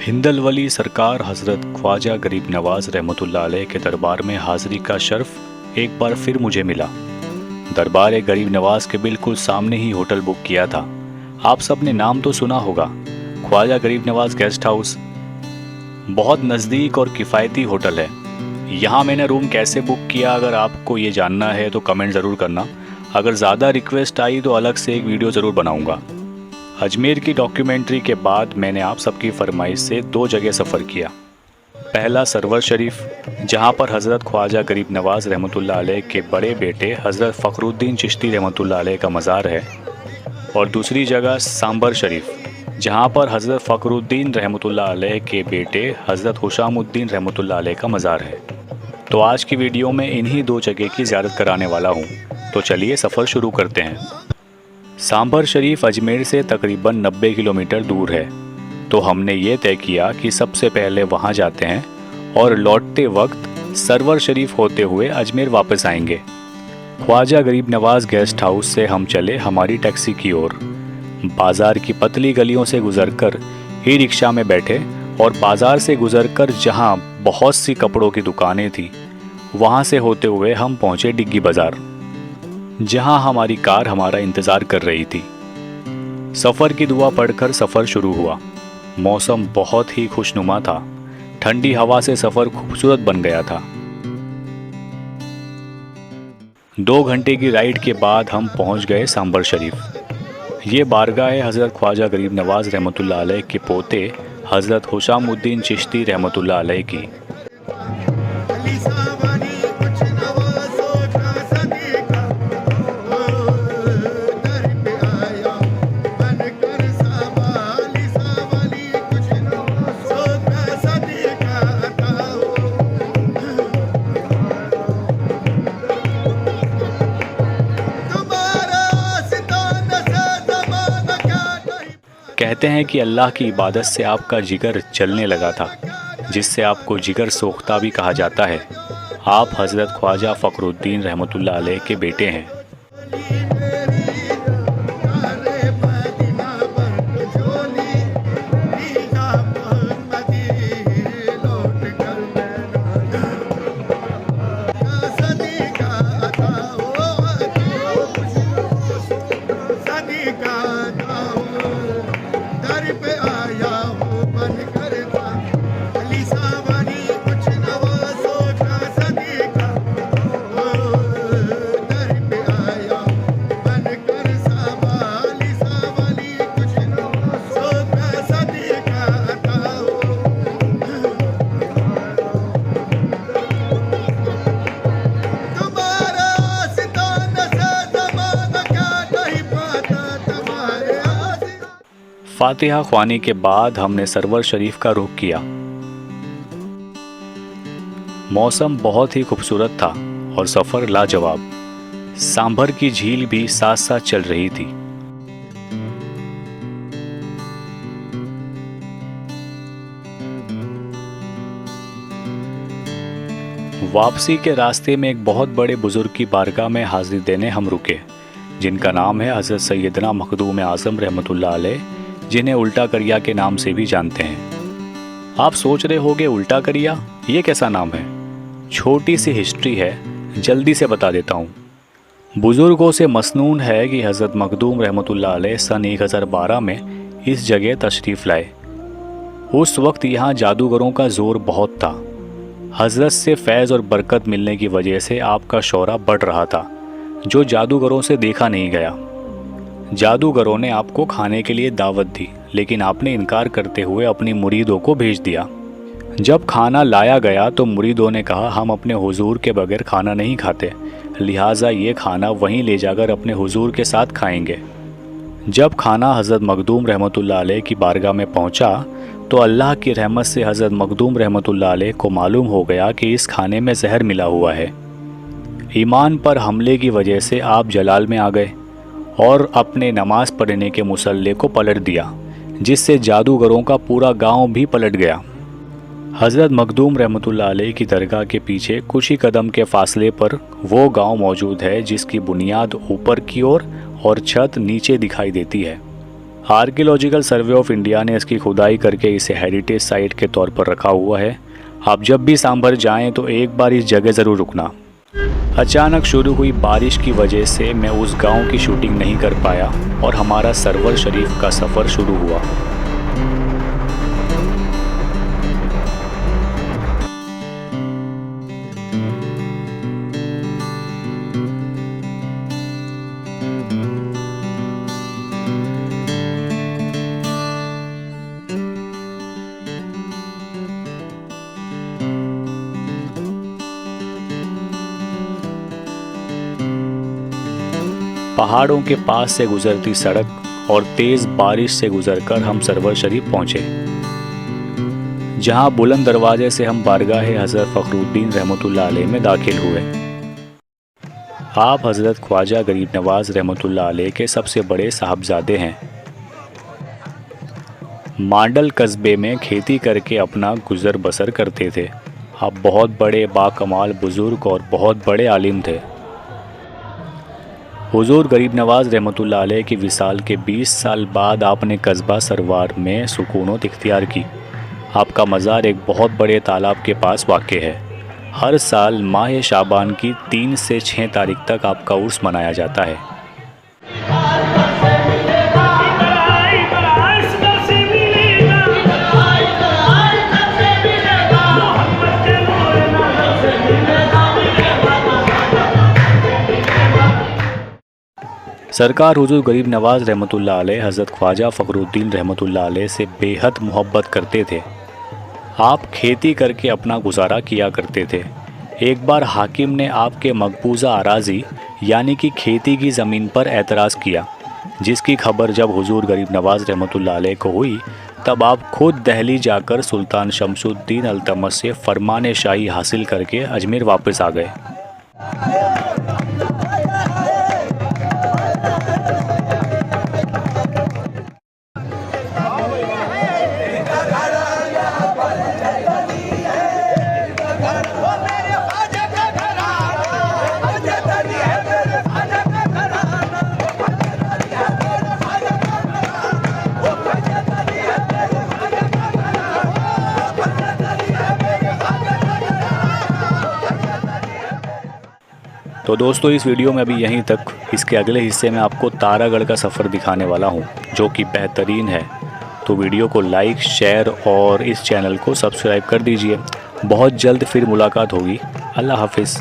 हिंदल वली सरकार हज़रत ख्वाजा गरीब नवाज रहमतुल्लाह अलैह के दरबार में हाज़िरी का शर्फ एक बार फिर मुझे मिला। दरबार गरीब नवाज के बिल्कुल सामने ही होटल बुक किया था। आप सब ने नाम तो सुना होगा, ख्वाजा गरीब नवाज गेस्ट हाउस। बहुत नज़दीक और किफ़ायती होटल है। यहाँ मैंने रूम कैसे बुक किया, अगर आपको ये जानना है तो कमेंट ज़रूर करना। अगर ज़्यादा रिक्वेस्ट आई तो अलग से एक वीडियो ज़रूर बनाऊँगा। अजमेर की डॉक्यूमेंट्री के बाद मैंने आप सबकी फरमाइश से 2 जगह सफ़र किया। पहला सरवर शरीफ, जहाँ पर हज़रत ख्वाजा गरीब नवाज रहमतुल्लाह अलैह के बड़े बेटे हज़रत फ़खरुद्दीन चिश्ती रहमतुल्लाह अलैह का मज़ार है, और दूसरी जगह सांबर शरीफ, जहाँ पर हज़रत फ़खरुद्दीन रहमतुल्लाह अलैह के बेटे हज़रत हुशामुद्दीन रहमतुल्लाह अलैह का मज़ार है। तो आज की वीडियो में इन्हीं 2 जगह की ज़ियारत कराने वाला हूँ। तो चलिए सफ़र शुरू करते हैं। सांबर शरीफ अजमेर से तकरीबन 90 किलोमीटर दूर है, तो हमने ये तय किया कि सबसे पहले वहाँ जाते हैं और लौटते वक्त सरवर शरीफ होते हुए अजमेर वापस आएंगे। ख्वाजा गरीब नवाज गेस्ट हाउस से हम चले हमारी टैक्सी की ओर। बाज़ार की पतली गलियों से गुजरकर ई रिक्शा में बैठे और बाज़ार से गुजरकर जहाँ बहुत सी कपड़ों की दुकानें थी, वहाँ से होते हुए हम पहुँचे डिग्गी बाज़ार, जहाँ हमारी कार हमारा इंतज़ार कर रही थी। सफ़र की दुआ पढ़कर सफ़र शुरू हुआ। मौसम बहुत ही खुशनुमा था। ठंडी हवा से सफ़र खूबसूरत बन गया था। 2 घंटे की राइड के बाद हम पहुंच गए सांबर शरीफ। ये बारगाह है हज़रत ख्वाजा गरीब नवाज रहमतुल्लाह अलैह के पोते हज़रत हुशामुद्दीन चिश्ती रहमतुल्लाह अलैह की। कहते हैं कि अल्लाह की इबादत से आपका जिगर चलने लगा था, जिससे आपको जिगर सोख्ता भी कहा जाता है। आप हज़रत ख्वाजा फ़खरुद्दीन रहमतुल्लाह अलैह के बेटे हैं। फातिहा ख्वानी के बाद हमने सरवर शरीफ का रुख किया। मौसम बहुत ही खूबसूरत था और सफ़र लाजवाब। सांभर की झील भी साथ साथ चल रही थी। वापसी के रास्ते में एक बहुत बड़े बुजुर्ग की बारगाह में हाजिरी देने हम रुके, जिनका नाम है हज़रत सैयदना मखदूम आज़म रहमतुल्लाह अलैह, जिन्हें उल्टा करिया के नाम से भी जानते हैं। आप सोच रहे होंगे उल्टा करिया ये कैसा नाम है? छोटी सी हिस्ट्री है, जल्दी से बता देता हूँ। बुज़ुर्गों से मसनून है कि हज़रत मखदूम रहमतुल्लाह अलैह सन 1012 में इस जगह तशरीफ़ लाए। उस वक्त यहाँ जादूगरों का ज़ोर बहुत था। हज़रत से फैज़ और बरकत मिलने की वजह से आपका शौहरा बढ़ रहा था, जो जादूगरों से देखा नहीं गया। जादूगरों ने आपको खाने के लिए दावत दी, लेकिन आपने इनकार करते हुए अपनी मुरीदों को भेज दिया। जब खाना लाया गया तो मुरीदों ने कहा, हम अपने हुजूर के बगैर खाना नहीं खाते, लिहाजा ये खाना वहीं ले जाकर अपने हुजूर के साथ खाएंगे। जब खाना हज़रत मखदूम रहमतुल्लाह अलैह की बारगाह में पहुंचा, तो अल्लाह की रहमत से हज़रत मखदूम रहमतुल्लाह अलैह को मालूम हो गया कि इस खाने में जहर मिला हुआ है। ईमान पर हमले की वजह से आप जलाल में आ गए और अपने नमाज पढ़ने के मुसल्ले को पलट दिया, जिससे जादूगरों का पूरा गांव भी पलट गया। हज़रत मखदूम रहमतुल्लाह अलैह की दरगाह के पीछे कुछ ही कदम के फासले पर वो गांव मौजूद है जिसकी बुनियाद ऊपर की ओर और छत नीचे दिखाई देती है। आर्कियोलॉजिकल सर्वे ऑफ इंडिया ने इसकी खुदाई करके इसे हेरिटेज साइट के तौर पर रखा हुआ है। आप जब भी सांभर जाएं तो एक बार इस जगह ज़रूर रुकना। अचानक शुरू हुई बारिश की वजह से मैं उस गांव की शूटिंग नहीं कर पाया और हमारा सरवर शरीफ का सफ़र शुरू हुआ। पहाड़ों के पास से गुजरती सड़क और तेज बारिश से गुजरकर हम सरवर शरीफ पहुंचे, जहां बुलंद दरवाजे से हम बारगाह हज़रत फ़खरुद्दीन रहमतुल्लाह अलैह में दाखिल हुए। आप हज़रत ख्वाजा गरीब नवाज़ रहमतुल्लाह अलैह के सबसे बड़े साहबजादे हैं। मांडल कस्बे में खेती करके अपना गुजर बसर करते थे। आप बहुत बड़े बाकमाल बुज़ुर्ग और बहुत बड़े आलिम थे। हुजूर गरीब नवाज़ रहमतुल्लाह अलैह की विसाल के 20 साल बाद आपने कस्बा सरवार में सुकूनत इख्तियार की। आपका मज़ार एक बहुत बड़े तालाब के पास वाक़े है। हर साल माह शाबान की 3 से 6 तारीख तक आपका उर्स मनाया जाता है। सरकार हुजूर गरीब नवाज़ रहमतुल्लाह अलैह हज़रत ख्वाजा फ़खरुद्दीन रहमतुल्लाह अलैह से बेहद मोहब्बत करते थे। आप खेती करके अपना गुजारा किया करते थे। एक बार हाकिम ने आपके मकबूजा अराज़ी यानी कि खेती की ज़मीन पर एतराज़ किया, जिसकी खबर जब हुजूर गरीब नवाज़ रहमतुल्लाह अलैह को हुई तब आप खुद दिल्ली जाकर सुल्तान शमसुद्दीन अल्तमश से फरमान शाही हासिल करके अजमेर वापस आ गए। तो दोस्तों, इस वीडियो में अभी यहीं तक। इसके अगले हिस्से में आपको तारागढ़ का सफ़र दिखाने वाला हूं, जो कि बेहतरीन है। तो वीडियो को लाइक, शेयर और इस चैनल को सब्सक्राइब कर दीजिए। बहुत जल्द फिर मुलाकात होगी। अल्लाह हाफिज़।